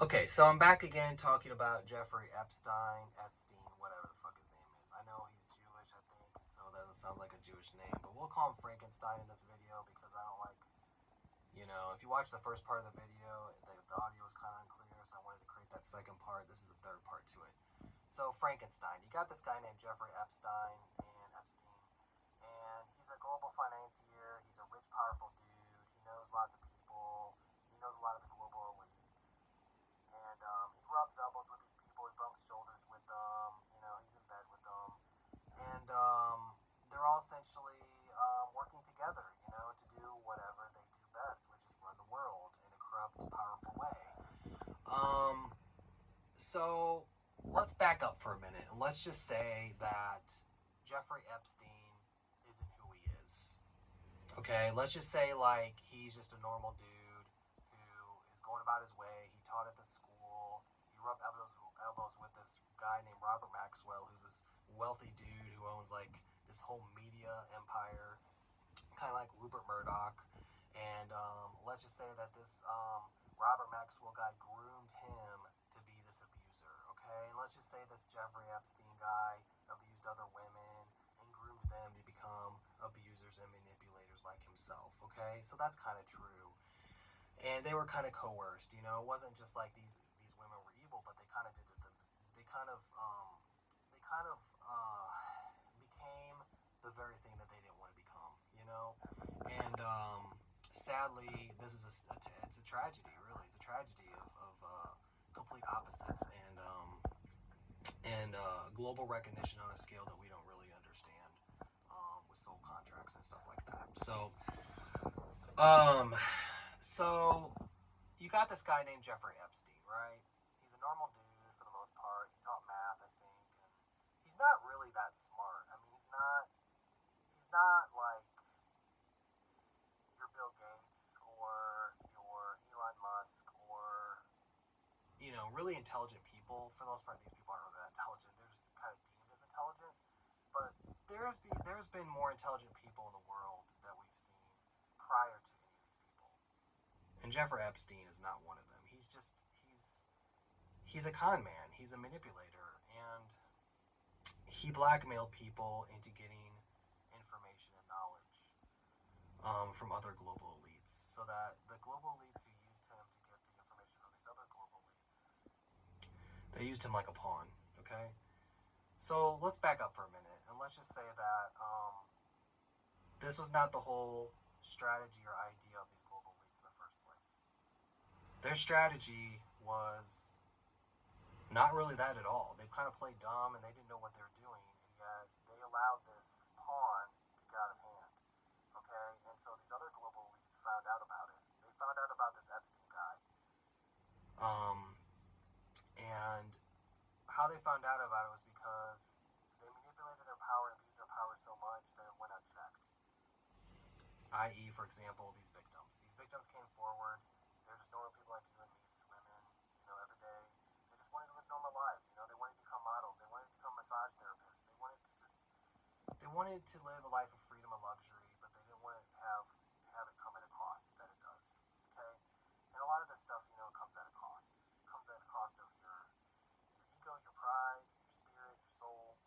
Okay, so I'm back again talking about Jeffrey Epstein, whatever the fuck his name is. I know he's Jewish, I think, so that doesn't sound like a Jewish name, but we'll call him Frankenstein in this video because I don't like, if you watch the first part of the video, the audio was kind of unclear, so I wanted to create that second part. This is the third part to it. So Frankenstein, you got this guy named Jeffrey Epstein, and he's a global financier. He's a rich, powerful dude. He knows lots of people. He knows a lot of the global elites, and he rubs elbows with these people. He bumps shoulders with them. He's in bed with them, and they're all essentially working together. To do whatever they do best, which is run the world in a corrupt, powerful way. So let's back up for a minute and let's just say that Jeffrey Epstein isn't who he is. Okay, let's just say like he's just a normal dude who is going about his way. He taught at the school. He rubbed elbows with this guy named Robert Maxwell, who's this wealthy dude who owns like this whole media empire, kind of like Rupert Murdoch. And let's just say that this Robert Maxwell guy groomed him to be this abuser. Okay, and let's just say this Jeffrey Epstein guy abused other women and groomed them to become abusers and manipulators like himself. Okay, so that's kind of true. And they were kind of coerced. It wasn't just like these women were evil, but they kind of did it. They kind of became the very thing that they didn't want to become. And sadly, this is it's a tragedy. Really, it's a tragedy of complete opposites and global recognition on a scale that we don't really understand, with soul contracts and stuff like that. Um, so you got this guy named Jeffrey Epstein, right? He's a normal dude for the most part. He taught math, I think, and he's not really that smart. I mean, he's not like your Bill Gates or your Elon Musk or really intelligent people. For the most part, these people aren't really that intelligent. They're just kind of deemed as intelligent. But there's been more intelligent people in the world that we've seen prior to any of these people. And Jeffrey Epstein is not one of them. He's a con man. He's a manipulator, and he blackmailed people into getting information and knowledge from other global elites, so that the global elites who used him to get the information from these other global elites, they used him like a pawn. Okay, so let's back up for a minute and let's just say that this was not the whole strategy or idea of these global elites in the first place. Their strategy was not really that at all. They kind of played dumb and they didn't know what they were doing, and yet they allowed this pawn to get out of hand. Okay, and so these other global elites found out about it. They found out about this Epstein guy, um, and how they found out about it was because they manipulated their power and abused their power so much that it went unchecked. I.e., for example, these victims. These victims came forward. They're just normal people like you and me, these women, every day. They just wanted to live normal lives. They wanted to become models. They wanted to become massage therapists. They wanted to live a life of freedom and luxury, but they didn't want to have it come at a cost that it does. Okay? And a lot of this stuff, comes at a cost. It comes at a cost of your ego, your pride, your spirit, your soul,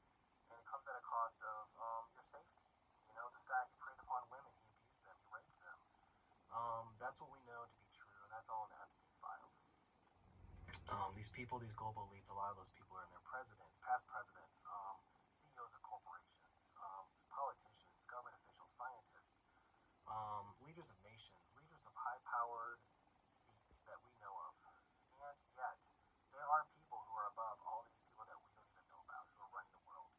and it comes at a cost of your safety. This guy, he preyed upon women, he abused them, he raped them. That's what we know to be true, and that's all in the Epstein files. These people, these global elites, a lot of those people are in their presidents, past presidents, CEOs of corporations, politicians, government officials, scientists, leaders of nations, leaders of high-powered seats that we know of. And yet, there are people who are above all these people that we don't even know about, who are running the world.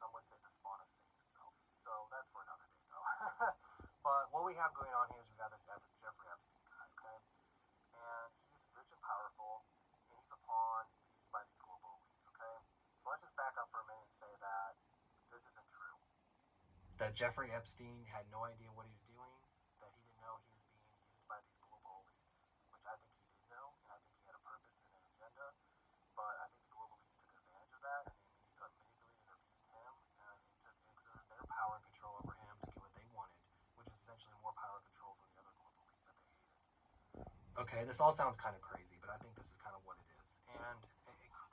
Some would say the spawn of Satan itself. So that's for another day, though. But what we have going on here is we got this Jeffrey Epstein guy, okay? And he's rich and powerful, and he's a pawn used by these global elites, okay? So let's just back up for a minute and say that this isn't true. That Jeffrey Epstein had no idea what he was doing, that he didn't know he was being used by these global elites, which I think he did know, and I think he had a purpose and an agenda, but I think the global elites took advantage of that, and they manipulated and abused him, and exerted their power and control over him to get what they wanted, which is essentially more power and control from the other global elites that they hated. Okay, this all sounds kind of crazy, but I think this is kind of what it is. And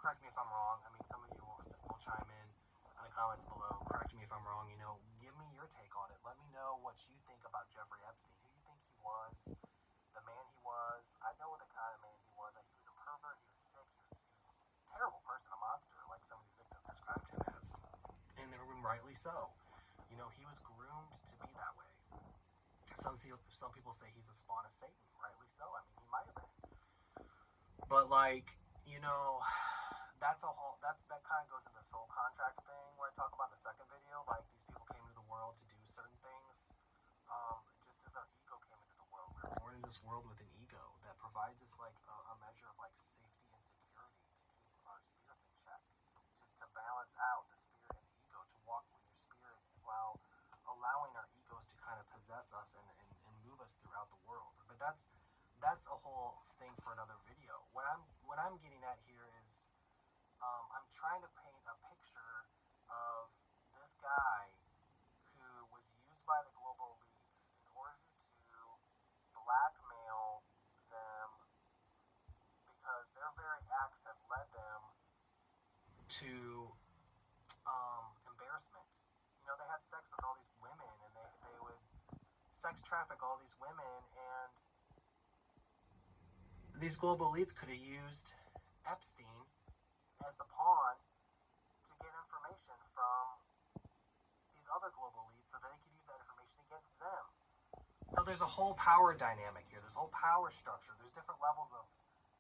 correct me if I'm wrong. I mean, some of you will chime in the comments below. Correct me if I'm wrong. You know, give me your take on it. Let me know what you think about Jeffrey Epstein. Who you think he was? The man he was. I know the kind of man he was. Like, he was a pervert. He was sick. He was a terrible person, a monster, like some of these victims described him as, and rightly so. You know, he was groomed to be that way. Some people say he's a spawn of Satan. Rightly so. I mean, he might have been. But like, you know, that's a whole that kind of goes into the soul contract thing where I talk about in the second video. Like, these people came into the world to do certain things. Just as our ego came into the world, we were born in this world with an ego that provides us like a measure of like safety and security to keep our spirits in check, to balance out the spirit and the ego, to walk with your spirit while allowing our egos to kind of possess us and move us throughout the world. But that's a whole thing for another video. What I'm getting at here is, I'm trying to paint a picture of this guy who was used by the global elites in order to blackmail them, because their very acts have led them to embarrassment. You know, they had sex with all these women, and they would sex traffic all these women, and these global elites could have used Epstein as the pawn to get information from these other global elites so that they could use that information against them. So there's a whole power dynamic here. There's a whole power structure. There's different levels of,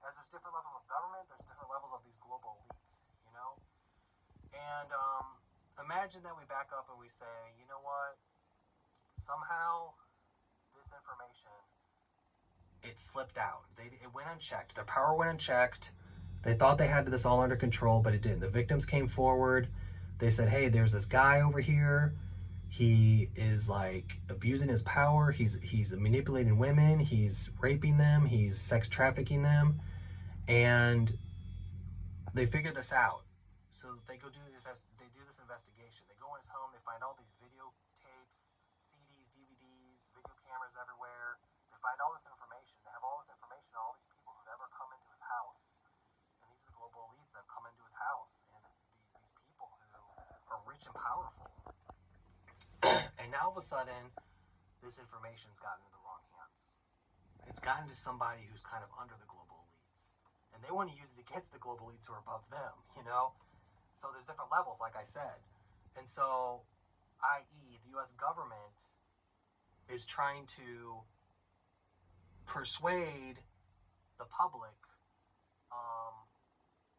as there's different levels of government, there's different levels of these global elites, you know? And imagine that we back up and we say, you know what? Somehow this information, it slipped out. It went unchecked. Their power went unchecked. They thought they had this all under control, but it didn't. The victims came forward. They said, hey, there's this guy over here. He is like abusing his power. He's manipulating women. He's raping them. He's sex trafficking them. And they figured this out. So they go do this investigation. They go in his home. They find all these videotapes, CDs, DVDs, video cameras everywhere. They find all this information. They have all this information on all these people who've ever come into his house. And these are the global elites that have come into his house. And these people who are rich and powerful. And now all of a sudden, this information's gotten into the wrong hands. It's gotten to somebody who's kind of under the global elites. And they want to use it against the global elites who are above them, you know? So there's different levels, like I said. And so, i.e., the U.S. government is trying to persuade the public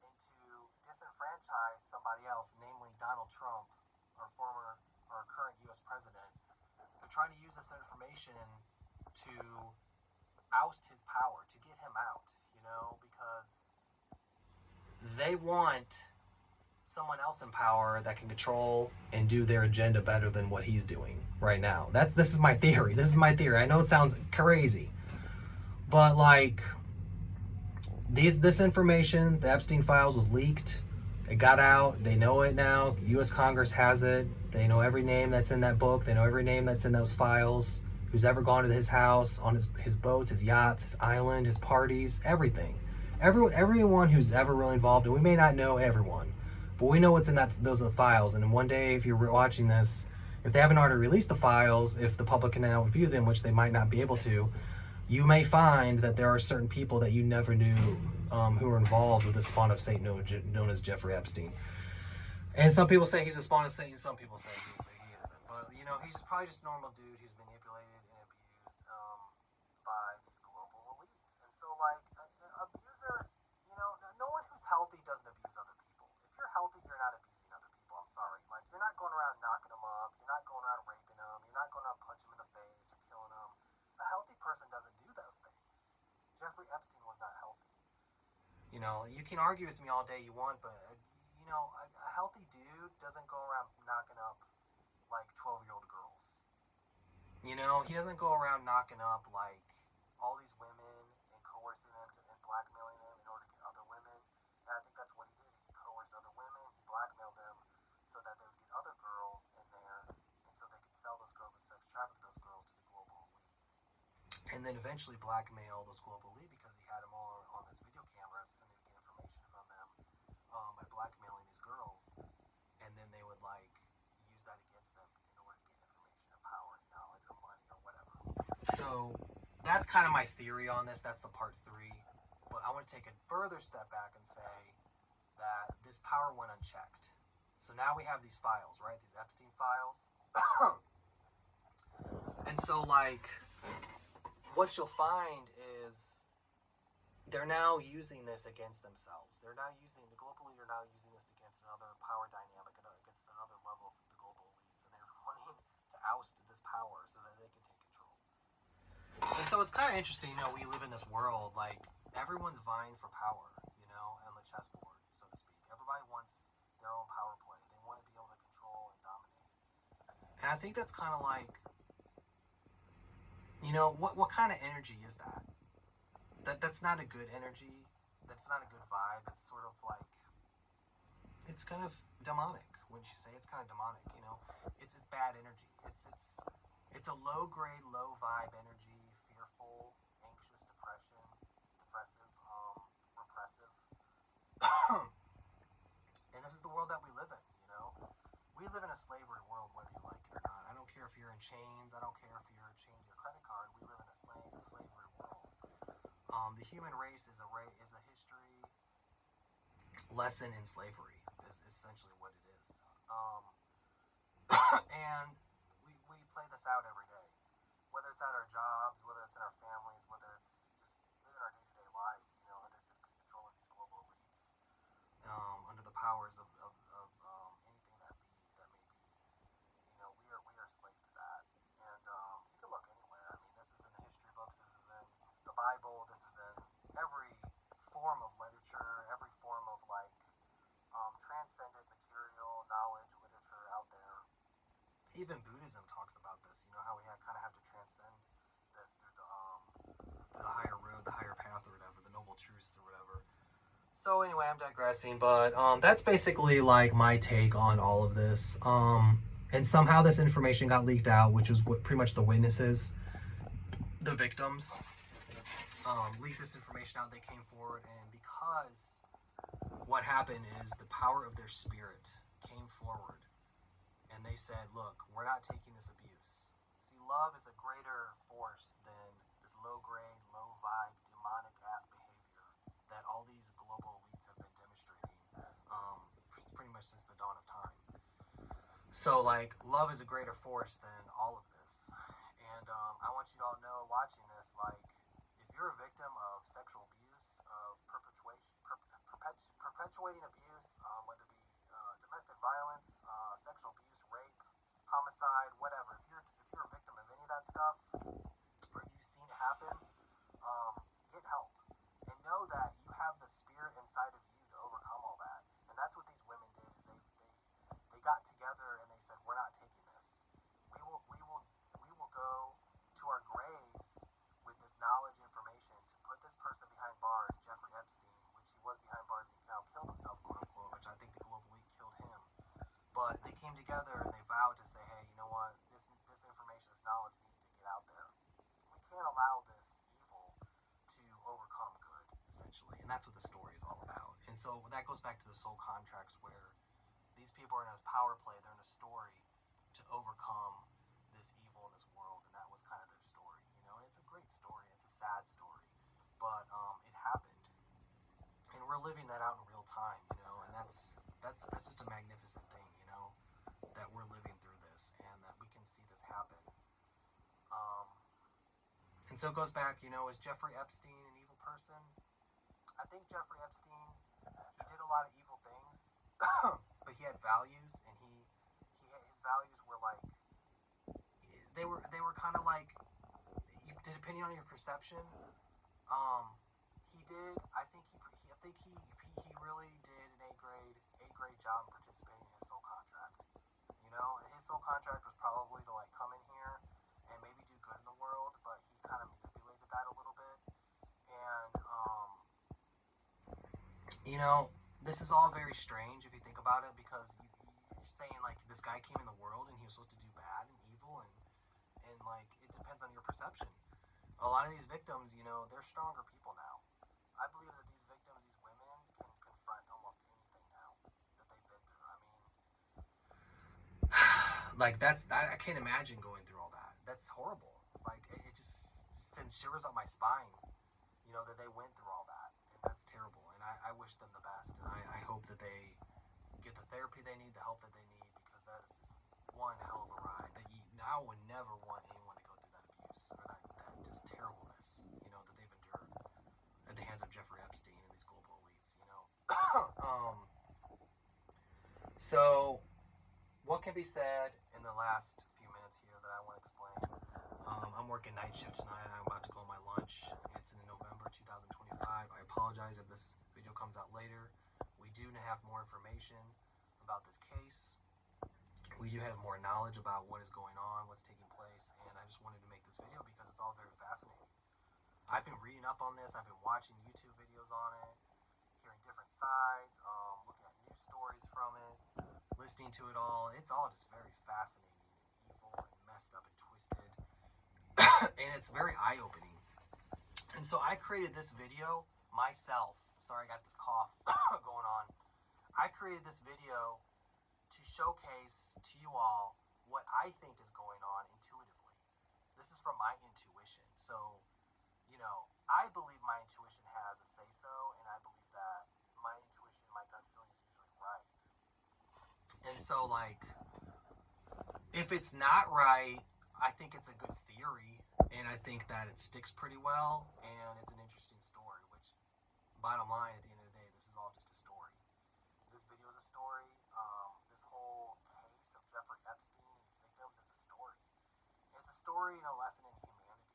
into disenfranchise somebody else, namely Donald Trump, our current U.S. president. They're trying to use this information to oust his power, to get him out, you know, because they want someone else in power that can control and do their agenda better than what he's doing right now. This is my theory. This is my theory. I know it sounds crazy, but like this information, the Epstein files, was leaked. It got out. They know it now. U.S. Congress has it. They know every name that's in that book. They know every name that's in those files. Who's ever gone to his house, on his boats, his yachts, his island, his parties, everything. Everyone who's ever really involved, and we may not know everyone, but we know what's in those files. And one day, if you're watching this, if they haven't already released the files, if the public can now view them, which they might not be able to, you may find that there are certain people that you never knew who are involved with the spawn of Satan known as Jeffrey Epstein. And some people say he's a spawn of Satan, some people say he isn't. But, you know, he's probably just a normal dude who's manipulated and abused by these global elites. And so, like, an abuser, you know, no one who's healthy doesn't abuse other people. If you're healthy, you're not abusing other people. I'm sorry. Like, you're not going around knocking them up. You're not going around raping them. You're not going around punching them in the face or killing them. A healthy person doesn't do those things. Jeffrey Epstein was not healthy. You know, you can argue with me all day you want, but, you know, a healthy dude doesn't go around knocking up, like, 12-year-old girls. You know, he doesn't go around knocking up, like, all these women and coercing them and blackmailing them in order to get other women. And I think that's what he did. He coerced other women, he blackmailed them so that they would get other girls in there, and so they could sell those girls and sex traffic those girls to the global elite. and then eventually blackmail those global elite because he had them all on his video cameras, and they would get information from them by blackmailing these girls, and then they would like use that against them in order to get information or power and knowledge or money or whatever. So that's kind of my theory on this. That's the part three. But I want to take a further step back and say that this power went unchecked. So now we have these files, right? These Epstein files. And so, like, what you'll find is they're now using this against themselves. They're now using, the global elite are now using this against another power dynamic, against another level of the global elites. And they're wanting to oust this power so that they can take control. And so it's kind of interesting, we live in this world, like, everyone's vying for power, on the chessboard, so to speak. Everybody wants their own power play. They want to be able to control and dominate. And I think that's kind of like, what kind of energy is that? That's not a good energy. That's not a good vibe. It's sort of like, it's kind of demonic, wouldn't you say? It's kind of demonic, It's bad energy. It's a low grade, low vibe energy, fearful, anxious, depressive, repressive. And this is the world that we live in, We live in a slavery world, whether you like it or not. I don't care if you're in chains. I don't care if you're chained to your credit card. We live in a slavery world. The human race is a history lesson in slavery. Is essentially what it is. And we play this out every day, whether it's at our jobs, whether it's in our families, whether it's just living our day-to-day lives. Under the control of these global elites, under the powers of anything that may be. We are slaves to that. And you can look anywhere. I mean, this is in the history books. This is in the Bible. This is in every form of literature, every form of transcendent material, knowledge, literature out there. Even Buddhism talks about this. How we kind of have to transcend this through the higher road, the higher path, or whatever, the noble truths or whatever. So anyway, I'm digressing, but that's basically like my take on all of this. And somehow this information got leaked out, which was what pretty much the witnesses, the victims, leaked this information out. They came forward, and because what happened is the power of their spirit came forward, and they said, look, we're not taking this abuse. See, love is a greater force than this low-grade, low-vibe, demonic-ass behavior that all these global elites have been demonstrating pretty much since the dawn of time. So, like, love is a greater force than all of this. And I want you to all know, watching this, like, if you're a victim of sexual abuse, of perpetuating abuse, whether it be domestic violence, sexual abuse, rape, homicide, whatever, if you're a victim of any of that stuff, or you've seen it happen, get help. And know that you have the spirit inside of you to overcome all that. And that's what these women did, is they got together and they said, we're not taking this. We will go to our graves with this knowledge, information, to put this person behind bars, Jeffrey Epstein, which he was behind bars and he now killed himself, quote unquote, which I think the global elite killed him. But they came together and they vowed to say, hey, you know what, this information, this knowledge needs to get out there. We can't allow this evil to overcome good, essentially. And that's what the story is all about. And so that goes back to the soul contracts, where these people are in a power play, they're in a story to overcome this evil in this world, and that was kind of their story, and it's a great story, it's a sad story, but it happened, and we're living that out in real time, and that's just a magnificent thing, that we're living through this, and that we can see this happen. And so it goes back, is Jeffrey Epstein an evil person? I think Jeffrey Epstein, he did a lot of evil things, but he had values, and his values were like, they were kind of like, depending on your perception, I think he really did an A-grade job participating in his soul contract. His soul contract was probably to like come in here and maybe do good in the world, but he kind of manipulated that a little bit. And this is all very strange if you think about it, because you're saying like this guy came in the world and he was supposed to do bad and evil, and like it depends on your perception. a lot of these victims, they're stronger people now. I believe that these victims, these women, can confront almost anything now that they've been through. I mean, like I can't imagine going through all that. That's horrible. Like it just sends shivers up my spine. That they went through all that, and that's terrible. And I wish them the best, and I hope that they get the therapy they need, the help that they need, because that is just one hell of a ride. That I would never want anyone to go through that abuse or that just terribleness, that they've endured at the hands of Jeffrey Epstein and these global elites. So what can be said in the last few minutes here that I want to explain? I'm working night shift tonight. I'm about to go on my lunch. It's in November 2025. I apologize if this video comes out later. We do have more information about this case. We do have more knowledge about what is going on, what's taking place, and I just wanted to make this video because it's all very fascinating. I've been reading up on this. I've been watching YouTube videos on it, hearing different sides, looking at news stories from it, listening to it all. It's all just very fascinating and evil and messed up and twisted. And it's very eye-opening. And so I created this video myself. Sorry, I got this cough going on. I created this video to showcase to you all what I think is going on intuitively. This is from my intuition. So, I believe my intuition has a say-so, and I believe that my intuition, my gut feeling is usually right. And so, like, if it's not right, I think it's a good theory, and I think that it sticks pretty well, and it's an interesting story, which, bottom line, at the end of the day, this is all just a story. This video is a story. This whole case of Jeffrey Epstein and his victims, it's a story. It's a story and a lesson in humanity,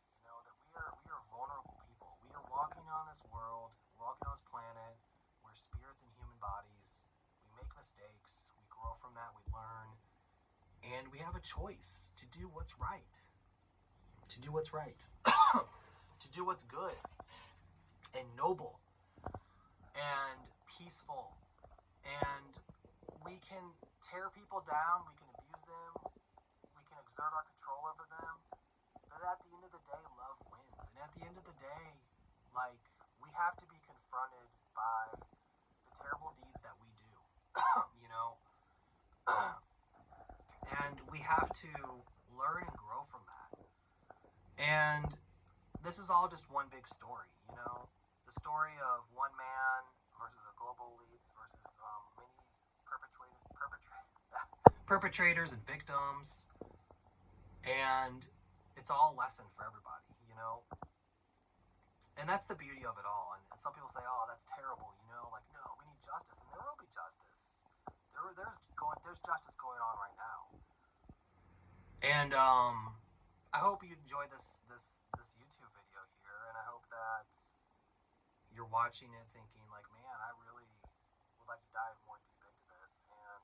that we are vulnerable people. We are walking on this world, we're walking on this planet, we're spirits in human bodies, we make mistakes, we grow from that, we learn, and we have a choice to do what's right. To do what's right. To do what's good and noble and peaceful. And we can tear people down, we can abuse them, we can exert our control over them, but at the end of the day, love wins. And at the end of the day, like, we have to be confronted by the terrible deeds that we do, and we have to learn and grow from that. And this is all just one big story, the story of one man versus a global elites versus many perpetrators and victims, and it's all a lesson for everybody, and that's the beauty of it all. And some people say, oh, that's terrible, like, no, we need justice, and there will be justice. There's justice going on right now. And I hope you enjoyed this YouTube video here, and I hope that you're watching it thinking, like, man, I really would like to dive more deep into this. And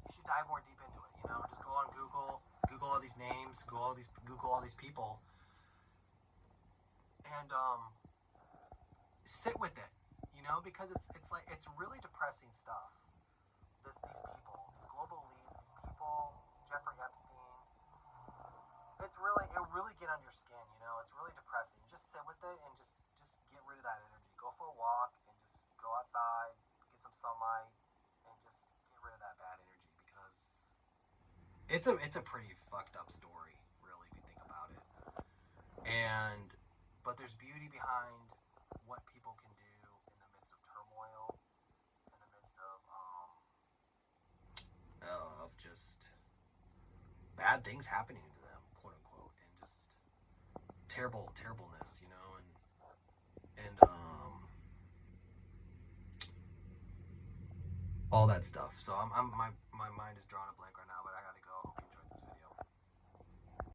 you should dive more deep into it. Just go on Google all these names, Google all these people, and sit with it. Because it's really depressing stuff. These people, these global elites, these people, Jeffrey Epstein. It really get under your skin. It's really depressing. Just sit with it and just get rid of that energy. Go for a walk and just go outside, get some sunlight, and just get rid of that bad energy, because it's a pretty fucked up story, really, if you think about it. But there's beauty behind what people can do in the midst of turmoil, in the midst of just bad things happening to them, quote unquote, and just terribleness, and all that stuff. So my mind is drawing a blank right now, but